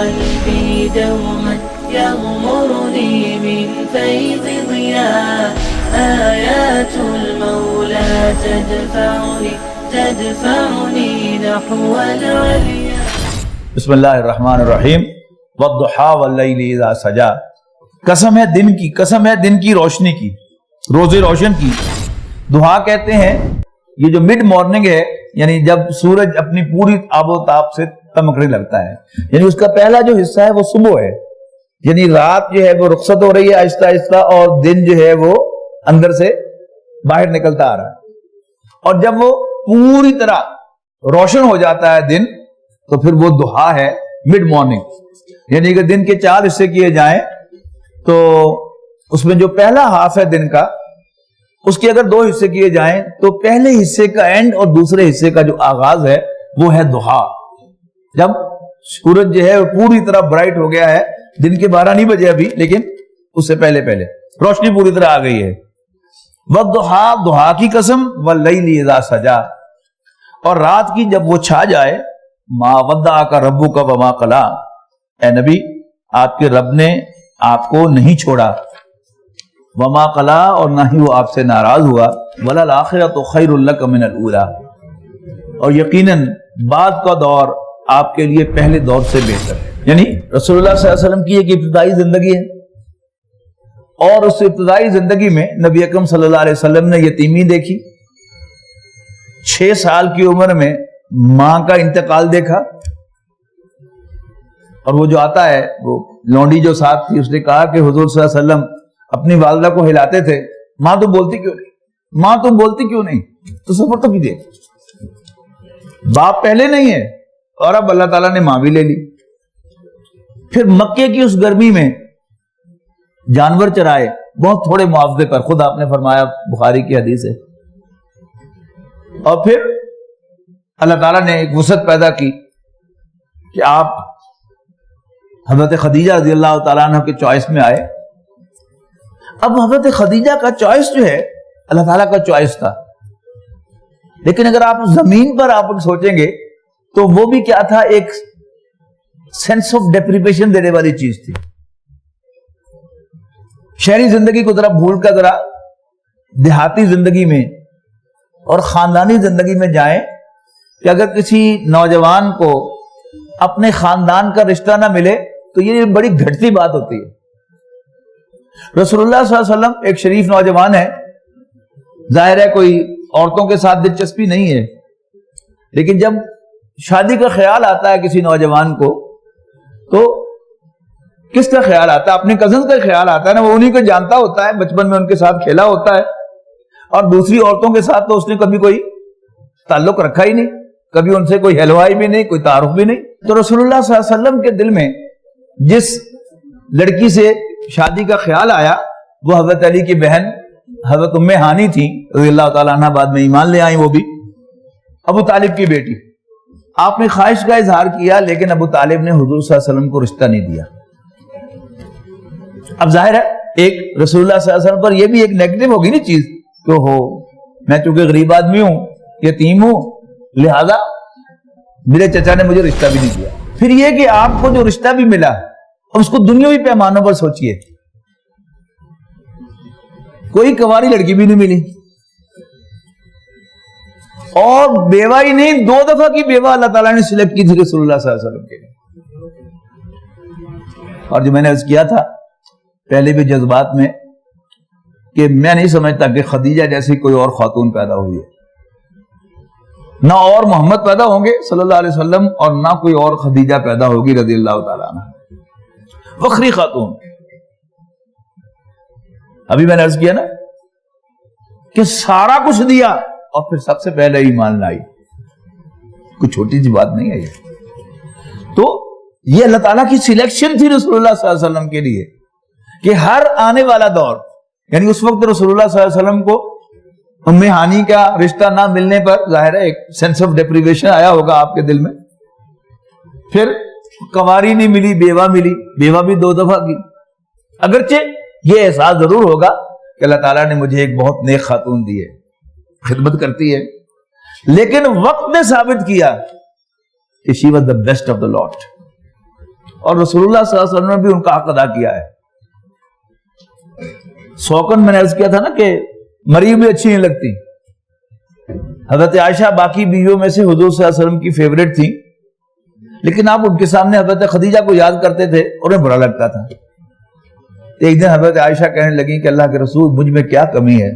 قلبي دوما يغمرني من فيض ضياء آيات المولى تدفعني نحو العليا. بسم اللہ الرحمن الرحیم. والضحیٰ واللیل اذا سجا. قسم ہے دن کی، قسم ہے دن کی روشنی کی، روز روشن کی. دہا کہتے ہیں یہ جو مڈ مارننگ ہے، یعنی جب سورج اپنی پوری آب و تاب سے چمکنے لگتا ہے، یعنی اس کا پہلا جو حصہ ہے وہ صبح ہے، یعنی رات جو ہے وہ رخصت ہو رہی ہے آہستہ آہستہ، اور دن جو ہے وہ اندر سے باہر نکلتا آ رہا ہے. اور جب وہ پوری طرح روشن ہو جاتا ہے دن، تو پھر وہ دہا ہے، مڈ مارننگ. یعنی کہ دن کے 4 حصے کیے جائیں تو اس میں جو پہلا ہاف ہے دن کا، اس کے اگر 2 حصے کیے جائیں تو پہلے حصے کا اینڈ اور دوسرے حصے کا جو آغاز ہے وہ ہے دہا. جب سورج جو ہے پوری طرح برائٹ ہو گیا ہے، دن کے 12 نہیں بجے ابھی، لیکن اس سے پہلے روشنی پوری طرح آ گئی ہے. والضحیٰ، دہا کی قسم، واللیل اذا سجا، اور رات کی جب وہ چھا جائے. ما ودعک ربک وما قلی، اے نبی آپ کے رب نے آپ کو نہیں چھوڑا. وما قلی، اور نہ ہی وہ آپ سے ناراض ہوا. وللآخرۃ خیر لک من الاولی، اور یقیناً بعد کا دور آپ کے لیے پہلے دور سے بہتر ہے. یعنی رسول اللہ صلی اللہ علیہ وسلم کی ایک ابتدائی زندگی ہے، اور اس ابتدائی زندگی میں نبی اکرم صلی اللہ علیہ وسلم نے یتیمی دیکھی، 6 سال کی عمر میں ماں کا انتقال دیکھا. اور وہ جو آتا ہے، وہ لونڈی جو ساتھ تھی، اس نے کہا کہ حضور صلی اللہ علیہ وسلم اپنی والدہ کو ہلاتے تھے، ماں تم بولتی کیوں نہیں، ماں تم بولتی کیوں نہیں، تو سفر تو کیجیے. باپ پہلے نہیں ہے، اور اب اللہ تعالیٰ نے ماں بھی لے لی. پھر مکے کی اس گرمی میں جانور چرائے بہت تھوڑے معاوضے پر، خود آپ نے فرمایا، بخاری کی حدیث ہے. اور پھر اللہ تعالیٰ نے ایک وسعت پیدا کی کہ آپ حضرت خدیجہ رضی اللہ تعالیٰ عنہ کے چوائس میں آئے. اب حضرت خدیجہ کا چوائس جو ہے اللہ تعالیٰ کا چوائس تھا، لیکن اگر آپ زمین پر آپ سوچیں گے تو وہ بھی کیا تھا، ایک سینس آف ڈیپریویشن دینے والی چیز تھی. شہری زندگی کو ذرا بھول کر ذرا دیہاتی زندگی میں اور خاندانی زندگی میں جائیں کہ اگر کسی نوجوان کو اپنے خاندان کا رشتہ نہ ملے تو یہ بڑی گھٹتی بات ہوتی ہے. رسول اللہ صلی اللہ علیہ وسلم ایک شریف نوجوان ہے، ظاہر ہے کوئی عورتوں کے ساتھ دلچسپی نہیں ہے، لیکن جب شادی کا خیال آتا ہے کسی نوجوان کو تو کس کا خیال آتا ہے؟ اپنے کزن کا خیال آتا ہے نا. وہ انہیں کو جانتا ہوتا ہے، بچپن میں ان کے ساتھ کھیلا ہوتا ہے، اور دوسری عورتوں کے ساتھ تو اس نے کبھی کوئی تعلق رکھا ہی نہیں، کبھی ان سے کوئی ہلوائی بھی نہیں، کوئی تعارف بھی نہیں. تو رسول اللہ صلی اللہ علیہ وسلم کے دل میں جس لڑکی سے شادی کا خیال آیا وہ حضرت علی کی بہن حضرت ام ہانی تھی رضی اللہ تعالیٰ عنہ، بعد میں ایمان لے آئیں، وہ بھی ابو طالب کی بیٹی. آپ نے خواہش کا اظہار کیا، لیکن ابو طالب نے حضور صلی اللہ علیہ وسلم کو رشتہ نہیں دیا. اب ظاہر ہے ایک رسول اللہ صلی اللہ علیہ وسلم پر یہ بھی ایک نیگیٹو ہوگی نا چیز کہ ہو میں چونکہ غریب آدمی ہوں، یتیم ہوں، لہذا میرے چچا نے مجھے رشتہ بھی نہیں دیا. پھر یہ کہ آپ کو جو رشتہ بھی ملا اس کو دنیاوی پیمانوں پر سوچئے، کوئی کنواری لڑکی بھی نہیں ملی، اور بیوہ ہی نہیں، 2 دفعہ کی بیوہ اللہ تعالیٰ نے سلیکٹ کی تھی رسول اللہ صلی اللہ علیہ وسلم کے لیے. اور جو میں نے عرض کیا تھا پہلے بھی جذبات میں کہ میں نہیں سمجھتا کہ خدیجہ جیسی کوئی اور خاتون پیدا ہوئی ہے، نہ اور محمد پیدا ہوں گے صلی اللہ علیہ وسلم، اور نہ کوئی اور خدیجہ پیدا ہوگی رضی اللہ تعالیٰ عنہ. فخری خاتون. ابھی میں نے عرض کیا نا کہ سارا کچھ دیا اور پھر سب سے پہلے ایمان لائی، کوئی چھوٹی سی بات نہیں ہے یہ. تو یہ اللہ تعالیٰ کی سلیکشن تھی رسول اللہ صلی اللہ علیہ وسلم کے لیے کہ ہر آنے والا دور، یعنی اس وقت رسول اللہ صلی اللہ علیہ وسلم کو ام ہانی کا رشتہ نہ ملنے پر ظاہر ہے ایک سینس آف ڈیپریویشن آیا ہوگا آپ کے دل میں. پھر کنواری نہیں ملی، بیوہ ملی، بیوہ بھی 2 دفعہ کی. اگرچہ یہ احساس ضرور ہوگا کہ اللہ تعالیٰ نے مجھے ایک بہت نیک خاتون دی ہے، خدمت کرتی ہے، لیکن وقت نے ثابت کیا کہ she was the best of the lot. اور رسول اللہ صلی اللہ علیہ وسلم نے بھی ان کا حق ادا کیا ہے. سوکن میں نے عرض کیا تھا نا کہ مریم بھی اچھی نہیں لگتی. حضرت عائشہ باقی بیویوں میں سے حضور صلی اللہ علیہ وسلم کی فیوریٹ تھی، لیکن آپ ان کے سامنے حضرت خدیجہ کو یاد کرتے تھے اور انہیں برا لگتا تھا. ایک دن حضرت عائشہ کہنے لگی کہ اللہ کے رسول مجھ میں کیا کمی ہے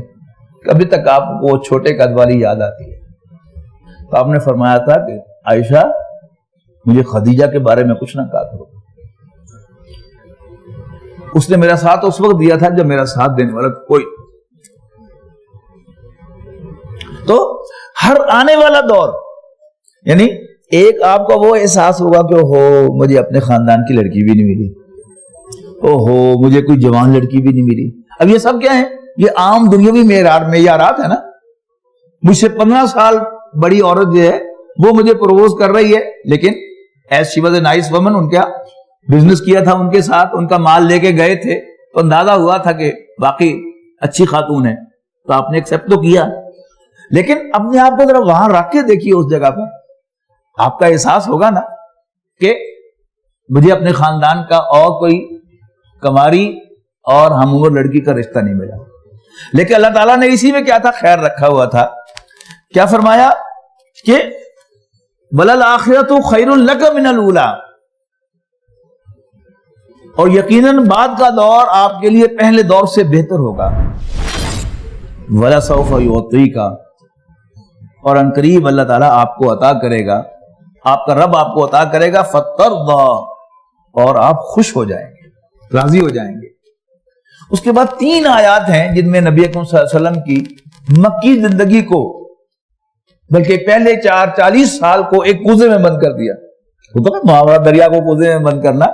کہ ابھی تک آپ کو چھوٹے قد والی یاد آتی ہے. تو آپ نے فرمایا تھا کہ عائشہ مجھے خدیجہ کے بارے میں کچھ نہ کہا کرو، اس نے میرا ساتھ اس وقت دیا تھا جب میرا ساتھ دینے والا کوئی. تو ہر آنے والا دور یعنی ایک آپ کا وہ احساس ہوگا کہ ہو مجھے اپنے خاندان کی لڑکی بھی نہیں ملی، ہو مجھے کوئی جوان لڑکی بھی نہیں ملی. اب یہ سب کیا ہے؟ یہ عام دنیاوی معیارات ہے نا. مجھ سے 15 سال بڑی عورت جو ہے وہ مجھے پروپوز کر رہی ہے، لیکن as she was a nice woman, ان کا بزنس کیا تھا ان کے ساتھ، ان کا مال لے کے گئے تھے تو اندازہ ہوا تھا کہ باقی اچھی خاتون ہے، تو آپ نے ایکسپٹ تو کیا. لیکن اپنے آپ کو ذرا وہاں رکھ کے دیکھیے اس جگہ پر، آپ کا احساس ہوگا نا کہ مجھے اپنے خاندان کا اور کوئی کماری اور ہم عمر لڑکی کا رشتہ نہیں ملا. لیکن اللہ تعالیٰ نے اسی میں کیا تھا؟ خیر رکھا ہوا تھا. کیا فرمایا کہ وَلَلْآخِرَةُ خَيْرٌ لَكَ مِنَ الْأُولَىٰ، اور یقیناً بعد کا دور آپ کے لیے پہلے دور سے بہتر ہوگا. وَلَسَوْفَ يُعْطِيكَ، اور ان قریب اللہ تعالیٰ آپ کو عطا کرے گا، آپ کا رب آپ کو عطا کرے گا. فَتَرْضَىٰ، اور آپ خوش ہو جائیں گے، راضی ہو جائیں گے. اس کے بعد 3 آیات ہیں جن میں نبی اکرم صلی اللہ علیہ وسلم کی مکی زندگی کو، بلکہ پہلے 40 سال کو ایک کوزے میں بند کر دیا. محاورہ دریا کو کوزے میں بند کرنا.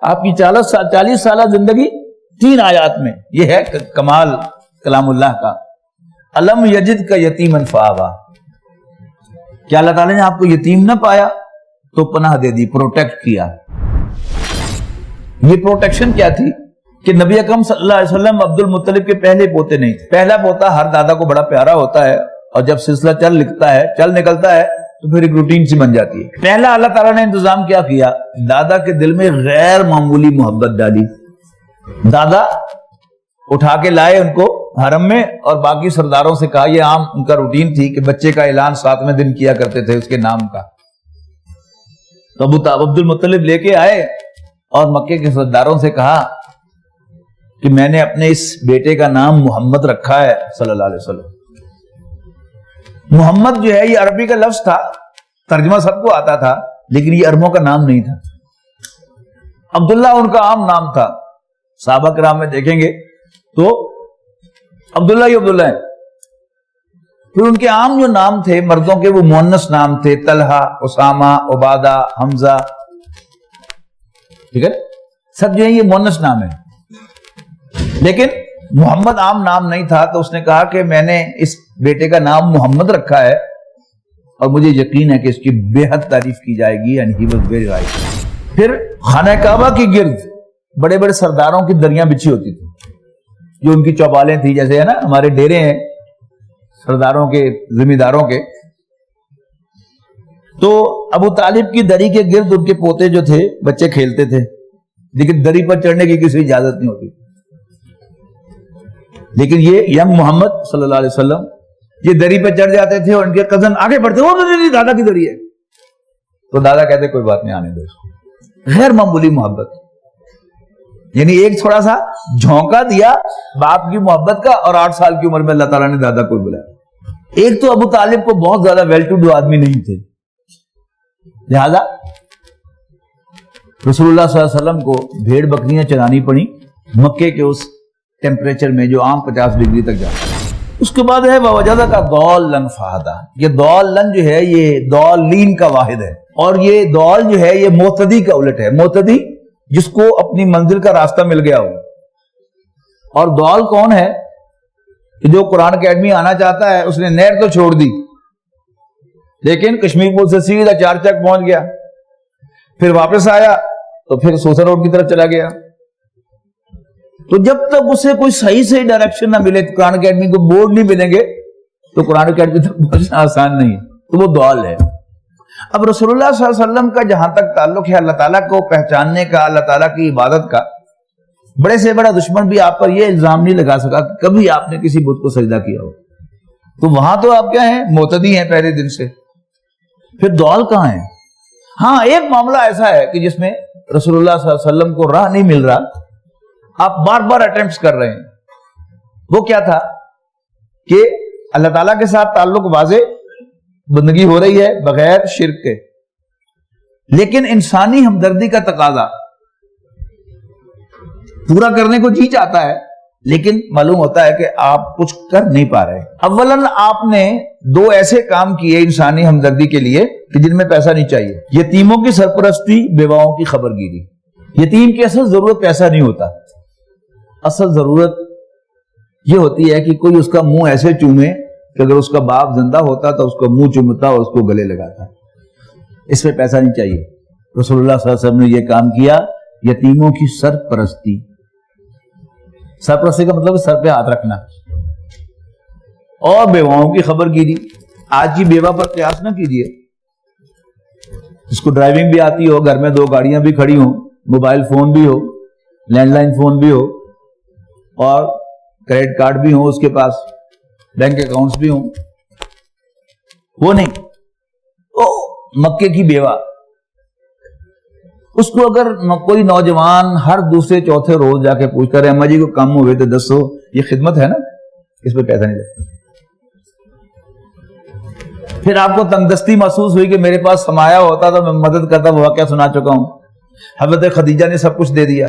آپ کی 40 سالہ زندگی 3 آیات میں. یہ ہے کمال کلام اللہ کا. الم یجد کا یتیما فآویٰ، کیا اللہ تعالیٰ نے آپ کو یتیم نہ پایا تو پناہ دے دی، پروٹیکٹ کیا. یہ پروٹیکشن کیا تھی کہ نبی اکرم صلی اللہ علیہ وسلم عبد المطلب کے پہلے پوتے نہیں تھے. پہلا پوتا ہر دادا کو بڑا پیارا ہوتا ہے، اور جب سلسلہ چل نکلتا ہے تو پھر ایک روٹین سی بن جاتی ہے. پہلا اللہ تعالیٰ نے انتظام کیا کیا؟ دادا کے دل میں غیر معمولی محبت ڈالی. دادا اٹھا کے لائے ان کو حرم میں، اور باقی سرداروں سے کہا، یہ عام ان کا روٹین تھی کہ بچے کا اعلان 7ویں دن کیا کرتے تھے اس کے نام کا. تو عبد المطلب لے کے آئے اور مکے کے سرداروں سے کہا کہ میں نے اپنے اس بیٹے کا نام محمد رکھا ہے صلی اللہ علیہ وسلم. محمد جو ہے یہ عربی کا لفظ تھا، ترجمہ سب کو آتا تھا، لیکن یہ عربوں کا نام نہیں تھا. عبداللہ ان کا عام نام تھا. صحابہ کرام میں دیکھیں گے تو عبداللہ ہی عبداللہ ہیں. پھر ان کے عام جو نام تھے مردوں کے وہ مؤنث نام تھے، طلحہ، اسامہ، عبادہ، حمزہ. ٹھیک ہے، سب جو ہیں یہ مؤنث نام ہے. لیکن محمد عام نام نہیں تھا، تو اس نے کہا کہ میں نے اس بیٹے کا نام محمد رکھا ہے اور مجھے یقین ہے کہ اس کی بے حد تعریف کی جائے گی. and he was very right. پھر خانہ کعبہ کی گرد بڑے بڑے سرداروں کی دریاں بچھی ہوتی تھی، جو ان کی چوپالیں تھی، جیسے ہے نا ہمارے ڈیرے ہیں سرداروں کے، ذمہ داروں کے. تو ابو طالب کی دری کے گرد ان کے پوتے جو تھے بچے کھیلتے تھے، لیکن دری پر چڑھنے کی کسی اجازت نہیں ہوتی. لیکن یہ ینگ محمد صلی اللہ علیہ وسلم یہ دری پہ چڑھ جاتے تھے اور ان کے کزن آگے بڑھتے، وہ نہیں دادا کی دری ہے. تو دادا کہتے کوئی بات نہیں، آنے دو اس کو. غیر معمولی محبت، یعنی ایک تھوڑا سا جھونکا دیا باپ کی محبت کا، اور 8 سال کی عمر میں اللہ تعالیٰ نے دادا کو بلایا. ایک تو ابو طالب کو بہت زیادہ ویل ٹو ڈو آدمی نہیں تھے، لہذا رسول اللہ صلی اللہ علیہ وسلم کو بھیڑ بکریاں چرانی پڑی مکے کے اس ٹیمپریچر میں جو عام 50 ڈگری تک جاتا ہے. اس کے بعد ہے وَوَجَدَكَ ضَالًّا فَهَدَىٰ. یہ ضَالًّا جو ہے یہ ضالین کا واحد ہے، اور یہ ضال جو ہے یہ مہتدی کا الٹ ہے. مہتدی جس کو اپنی منزل کا راستہ مل گیا ہو، اور ضال کون ہے؟ کہ جو قرآن اکیڈمی آنا چاہتا ہے اس نے نہر تو چھوڑ دی، لیکن کشمیر پول سے سیدھا 4 چک پہنچ گیا، پھر واپس آیا تو پھر سوسر روڈ کی طرف چلا گیا. تو جب تک اسے کوئی صحیح ڈائریکشن نہ ملے، قرآن اکیڈمی کو بورڈ نہیں ملیں گے، تو قرآن اکیڈمی تک پہنچنا آسان نہیں. تو وہ ضال ہے. اب رسول اللہ صلی اللہ علیہ وسلم کا جہاں تک تعلق ہے اللہ تعالیٰ کو پہچاننے کا، اللہ تعالیٰ کی عبادت کا، بڑے سے بڑا دشمن بھی آپ پر یہ الزام نہیں لگا سکا کہ کبھی آپ نے کسی بت کو سجدہ کیا ہو. تو وہاں تو آپ کیا ہیں، معتدی ہیں پہلے دن سے. پھر دوال کہاں ہے؟ ہاں ایک معاملہ ایسا ہے کہ جس میں رسول اللہ صلی اللہ علیہ وسلم کو راہ نہیں مل رہا، آپ بار بار اٹیمپٹس کر رہے ہیں. وہ کیا تھا کہ اللہ تعالیٰ کے ساتھ تعلق واضح، بندگی ہو رہی ہے بغیر شرک کے، لیکن انسانی ہمدردی کا تقاضا پورا کرنے کو جی چاہتا ہے، لیکن معلوم ہوتا ہے کہ آپ کچھ کر نہیں پا رہے. اولاً آپ نے دو ایسے کام کیے انسانی ہمدردی کے لیے کہ جن میں پیسہ نہیں چاہیے. یتیموں کی سرپرستی، بیواؤں کی خبر گیری. یتیم کی اصل ضرورت پیسہ نہیں ہوتا، اصل ضرورت یہ ہوتی ہے کہ کوئی اس کا منہ ایسے چومے کہ اگر اس کا باپ زندہ ہوتا تو اس کو منہ چومتا اور اس کو گلے لگاتا. اس میں پیسہ نہیں چاہیے. رسول اللہ صلی اللہ علیہ وسلم نے یہ کام کیا، یتیموں کی سرپرستی. سرپرستی کا مطلب سر پہ ہاتھ رکھنا. اور بیواؤں کی خبر گیری. آج کی بیوہ پر قیاس نہ کیجیے. جس کو ڈرائیونگ بھی آتی ہو، گھر میں 2 گاڑیاں بھی کھڑی ہوں، موبائل فون بھی ہو، لینڈ لائن فون بھی ہو، اور کریڈٹ کارڈ بھی ہو اس کے پاس، بینک اکاؤنٹس بھی ہوں، وہ نہیں. مکے کی بیوہ، اس کو اگر کوئی نوجوان ہر دوسرے چوتھے روز جا کے پوچھتا رہے اماں جی کو کم ہوئے تو دسو، یہ خدمت ہے نا، اس پہ پیسہ نہیں لگتا. پھر آپ کو تنگدستی محسوس ہوئی کہ میرے پاس سرمایہ ہوتا تو میں مدد کرتا. وہ واقعہ سنا چکا ہوں. حضرت خدیجہ نے سب کچھ دے دیا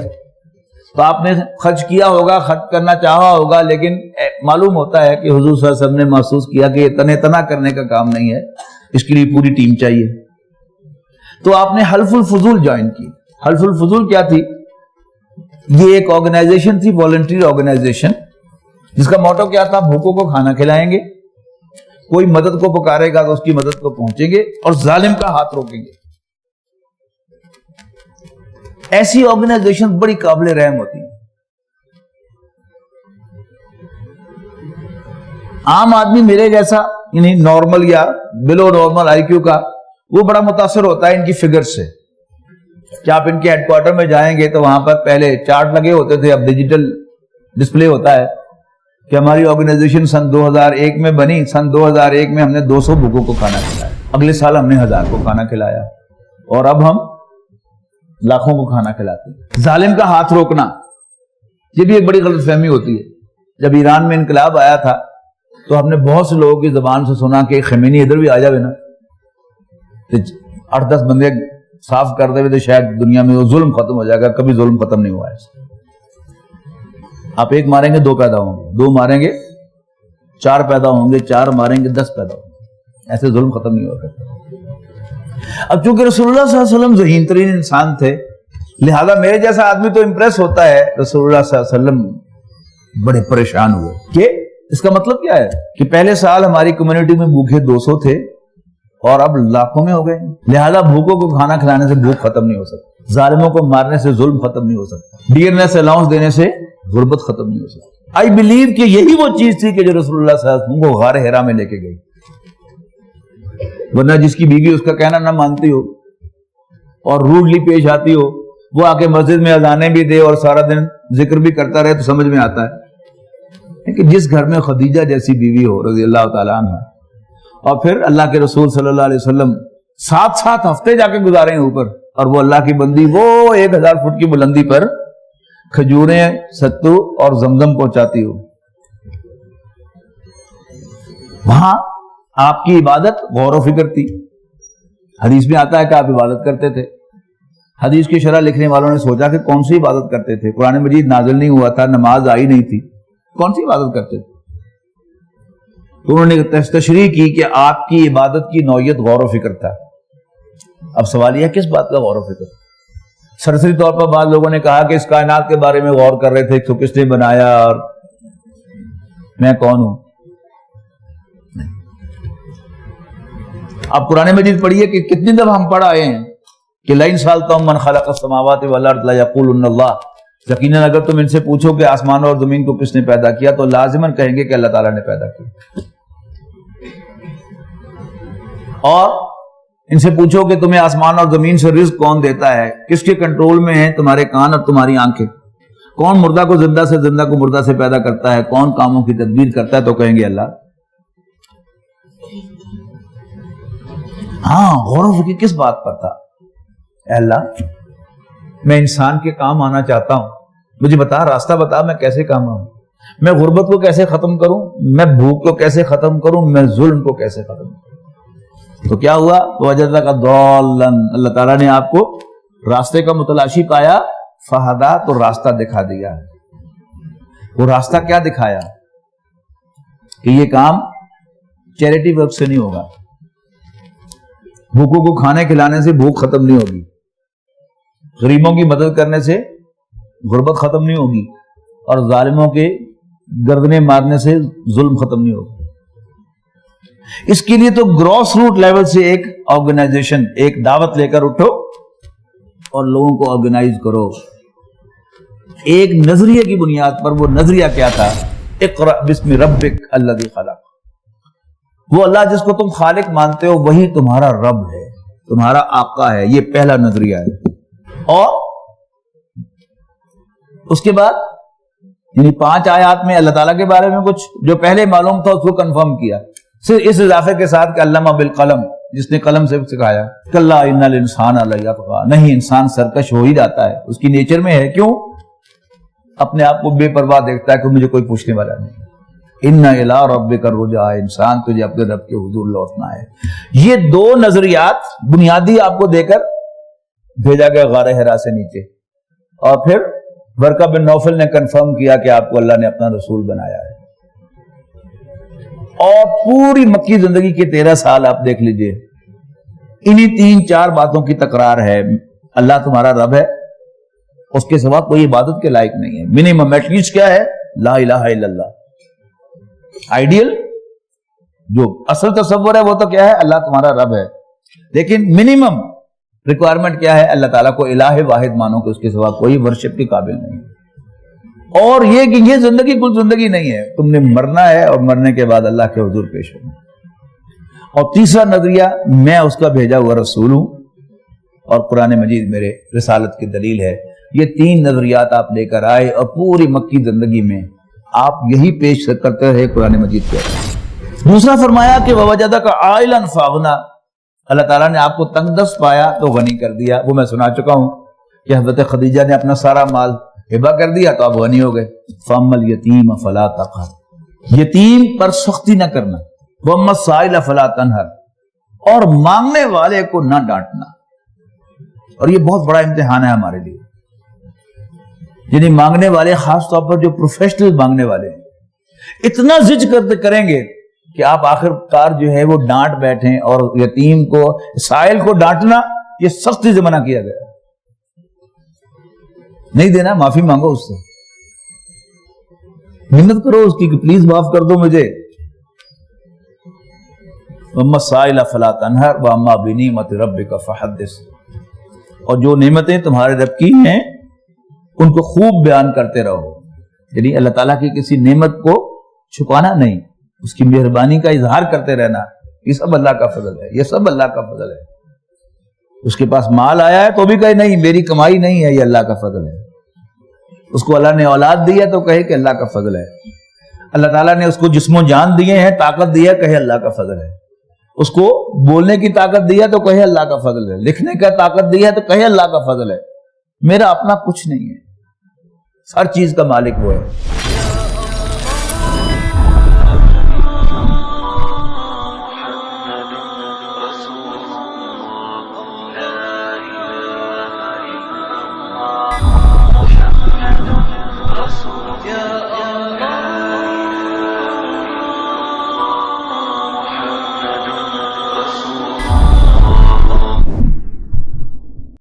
تو آپ نے خرچ کیا ہوگا، خرچ کرنا چاہا ہوگا، لیکن معلوم ہوتا ہے کہ حضور صلی اللہ علیہ وسلم نے محسوس کیا کہ یہ تنے تنا کرنے کا کام نہیں ہے، اس کے لیے پوری ٹیم چاہیے. تو آپ نے حلف الفضول جوائن کی. حلف الفضول کیا تھی؟ یہ ایک آرگنائزیشن تھی، والنٹری آرگنائزیشن، جس کا موٹو کیا تھا؟ بھوکوں کو کھانا کھلائیں گے، کوئی مدد کو پکارے گا تو اس کی مدد کو پہنچیں گے، اور ظالم کا ہاتھ روکیں گے. ایسی آرگنائزیشن بڑی قابل رحم ہوتی ہے. عام آدمی میرے جیسا، یعنی نارمل یا بلو نارمل آئی کیو کا، وہ بڑا متاثر ہوتا ہے ان کی فگر سے. کہ آپ ان کے ہیڈ کوارٹر میں جائیں گے تو وہاں پر پہلے چارٹ لگے ہوتے تھے، اب ڈیجیٹل ڈسپلے ہوتا ہے کہ ہماری آرگنائزیشن سن 2001 میں بنی، سن 2001 میں ہم نے 200 بھوکوں کو کھانا کھلایا، اگلے سال ہم نے 1000 کو کھانا کھلایا، اور اب ہم لاکھوں کو کھانا کھلاتے ہیں. ظالم کا ہاتھ روکنا، یہ بھی ایک بڑی غلط فہمی ہوتی ہے. جب ایران میں انقلاب آیا تھا تو ہم نے بہت سے لوگوں کی زبان سے سنا کہ خمینی ادھر بھی آ جاوے نا، 8-10 بندے صاف کر دے تو شاید دنیا میں وہ ظلم ختم ہو جائے گا. کبھی ظلم ختم نہیں ہوا ہے. آپ 1 ماریں گے 2 پیدا ہوں گے، 2 ماریں گے 4 پیدا ہوں گے، 4 ماریں گے 10 پیدا ہوں گے. ایسے ظلم ختم نہیں ہوا کرتا. اب چونکہ رسول اللہ صلی اللہ علیہ وسلم ذہین ترین انسان تھے، لہذا میرے جیسا آدمی تو امپریس ہوتا ہے. رسول اللہ صلی اللہ علیہ وسلم بڑے پریشان ہوئے کہ اس کا مطلب کیا ہے کہ پہلے سال ہماری کمیونٹی میں بھوکے 200 تھے اور اب لاکھوں میں ہو گئے. لہذا بھوکوں کو کھانا کھلانے سے بھوک ختم نہیں ہو سکتی، ظالموں کو مارنے سے ظلم ختم نہیں ہو سکتا، ڈیئرنیس الاؤنس دینے سے غربت ختم نہیں ہو سکتی. آئی بلیو کہ یہی وہ چیز تھی کہ جو رسول اللہ صلی اللہ علیہ وسلم کو غار حرا میں لے کے گئی. ورنہ جس کی بیوی اس کا کہنا نہ مانتی ہو اور روڈلی پیش آتی ہو، وہ آ کے مسجد میں اذانیں بھی دے اور سارا دن ذکر بھی کرتا رہے تو سمجھ میں آتا ہے کہ جس گھر میں خدیجہ جیسی بیوی ہو رضی اللہ تعالیٰ عنہ، اور پھر اللہ کے رسول صلی اللہ علیہ وسلم 7 ہفتے جا کے گزارے ہیں اوپر، اور وہ اللہ کی بندی وہ 1000 فٹ کی بلندی پر کھجوریں، ستو اور زمزم پہنچاتی ہو. وہاں آپ کی عبادت غور و فکر تھی. حدیث میں آتا ہے کہ آپ عبادت کرتے تھے. حدیث کی شرح لکھنے والوں نے سوچا کہ کون سی عبادت کرتے تھے؟ قرآن مجید نازل نہیں ہوا تھا، نماز آئی نہیں تھی، کون سی عبادت کرتے تھے؟ تو انہوں نے تشریح کی کہ آپ کی عبادت کی نوعیت غور و فکر تھا. اب سوال یہ کس بات کا غور و فکر؟ سرسری طور پر بعض لوگوں نے کہا کہ اس کائنات کے بارے میں غور کر رہے تھے تو کس نے بنایا اور میں کون ہوں. آپ قرآن مجید پڑھیے کہ کتنی دفعہ ہم پڑھ آئے ہیں کہ لئن سألتهم من خلق السماوات والارض ليقولن اللہ. یقیناً اگر تم ان سے پوچھو کہ آسمان اور زمین کو کس نے پیدا کیا تو لازماً کہیں گے کہ اللہ تعالیٰ نے پیدا کیا. اور ان سے پوچھو کہ تمہیں آسمان اور زمین سے رزق کون دیتا ہے، کس کے کنٹرول میں ہیں تمہارے کان اور تمہاری آنکھیں، کون مردہ کو زندہ سے زندہ کو مردہ سے پیدا کرتا ہے، کون کاموں کی تدبیر کرتا ہے، تو کہیں گے اللہ۔ ہاں، غور و فکر کس بات پر تھا؟ اے اللہ، میں انسان کے کام آنا چاہتا ہوں، مجھے بتا، راستہ بتا، میں کیسے کام آؤں، میں غربت کو کیسے ختم کروں، میں بھوک کو کیسے ختم کروں، میں ظلم کو کیسے ختم کروں۔ تو کیا ہوا؟ وجدک ضالا، اللہ تعالیٰ نے آپ کو راستے کا متلاشی پایا، فہدا، تو راستہ دکھا دیا۔ وہ راستہ کیا دکھایا؟ کہ یہ کام چیریٹی ورک سے نہیں ہوگا، بھوکوں کو کھانے کھلانے سے بھوک ختم نہیں ہوگی، غریبوں کی مدد کرنے سے غربت ختم نہیں ہوگی، اور ظالموں کے گردنیں مارنے سے ظلم ختم نہیں ہوگا۔ اس کے لیے تو گراس روٹ لیول سے ایک آرگنائزیشن، ایک دعوت لے کر اٹھو اور لوگوں کو آرگنائز کرو ایک نظریے کی بنیاد پر۔ وہ نظریہ کیا تھا؟ اقرأ بسم ربک الذی خلق۔ وہ اللہ جس کو تم خالق مانتے ہو وہی تمہارا رب ہے، تمہارا آقا ہے، یہ پہلا نظریہ ہے۔ اور اس کے بعد یعنی 5 آیات میں اللہ تعالیٰ کے بارے میں کچھ جو پہلے معلوم تھا اس کو کنفرم کیا، صرف اس اضافے کے ساتھ کہ علمہ بالقلم، جس نے قلم سے سکھایا۔ کلا ان الانسان لیطغی، نہیں، انسان سرکش ہو ہی جاتا ہے، اس کی نیچر میں ہے۔ کیوں؟ اپنے آپ کو بے پرواہ دیکھتا ہے کہ مجھے کوئی پوچھنے والا نہیں۔ ان الی ربک الرجعی، انسان تجھے اپنے رب کے حضور لوٹنا ہے۔ یہ 2 نظریات بنیادی آپ کو دے کر بھیجا گیا غار حرا سے نیچے، اور پھر ورقہ بن نوفل نے کنفرم کیا کہ آپ کو اللہ نے اپنا رسول بنایا ہے۔ اور پوری مکی زندگی کے 13 سال آپ دیکھ لیجئے، انہی 3-4 باتوں کی تکرار ہے۔ اللہ تمہارا رب ہے، اس کے سوا کوئی عبادت کے لائق نہیں ہے۔ منیمم ایٹ لیسٹ کیا ہے؟ لا الہ الا اللہ۔ آئیڈیل جو اصل تصور ہے وہ تو کیا ہے؟ اللہ تمہارا رب ہے، لیکن منیمم ریکوائرمنٹ کیا ہے؟ اللہ تعالیٰ کو الہ واحد مانو کہ اس کے سوا کوئی ورشپ کے قابل نہیں۔ اور یہ کہ یہ زندگی کل زندگی نہیں ہے، تم نے مرنا ہے اور مرنے کے بعد اللہ کے حضور پیش ہونا۔ اور تیسرا نظریہ، میں اس کا بھیجا ہوا رسول ہوں اور قرآن مجید میرے رسالت کی دلیل ہے۔ یہ 3 نظریات آپ لے کر آئے اور پوری مکی زندگی میں آپ یہی پیش کرتے رہے قرآن مجید کے۔ دوسرا فرمایا کہ وَوَجَدَكَ عَائِلًا فَأَغْنَىٰ، اللہ تعالیٰ نے آپ کو تنگ دست پایا تو غنی کر دیا۔ وہ میں سنا چکا ہوں کہ حضرت خدیجہ نے اپنا سارا مال ہبہ کر دیا تو آپ غنی ہو گئے۔ فَأَمَّا الْيَتِيمَ فَلَا تَقْهَرْ، یتیم پر سختی نہ کرنا، وَأَمَّا السَّائِلَ فَلَا تَنْهَرْ، اور مانگنے والے کو نہ ڈانٹنا۔ اور یہ بہت بڑا امتحان ہے ہمارے لیے، یعنی مانگنے والے، خاص طور پر جو پروفیشنل مانگنے والے ہیں، اتنا زج کریں گے کہ آپ آخر کار جو ہے وہ ڈانٹ بیٹھیں۔ اور یتیم کو، سائل کو ڈانٹنا یہ سختی سے منع کیا گیا، نہیں دینا، معافی مانگو اس سے، محنت کرو اس کی کہ پلیز معاف کر دو مجھے۔ وَأَمَّا السَّائِلَ فَلَا تَنْهَرْ وَأَمَّا بِنِعْمَةِ رَبِّكَ فَحَدِّثْ، اور جو نعمتیں تمہارے رب کی ہیں ان کو خوب بیان کرتے رہو، یعنی اللہ تعالیٰ کی کسی نعمت کو چھپانا نہیں، اس کی مہربانی کا اظہار کرتے رہنا۔ یہ سب اللہ کا فضل ہے، یہ سب اللہ کا فضل ہے۔ اس کے پاس مال آیا ہے تو بھی کہے نہیں میری کمائی نہیں ہے، یہ اللہ کا فضل ہے۔ اس کو اللہ نے اولاد دی ہے تو کہے کہ اللہ کا فضل ہے۔ اللہ تعالیٰ نے اس کو جسم و جان دیے ہیں، طاقت دی ہے، کہے اللہ کا فضل ہے۔ اس کو بولنے کی طاقت دی ہے تو کہے اللہ کا فضل ہے، لکھنے کا طاقت دی ہے تو کہے اللہ کا فضل ہے۔ میرا اپنا کچھ نہیں ہے، ہر چیز کا مالک وہ ہے۔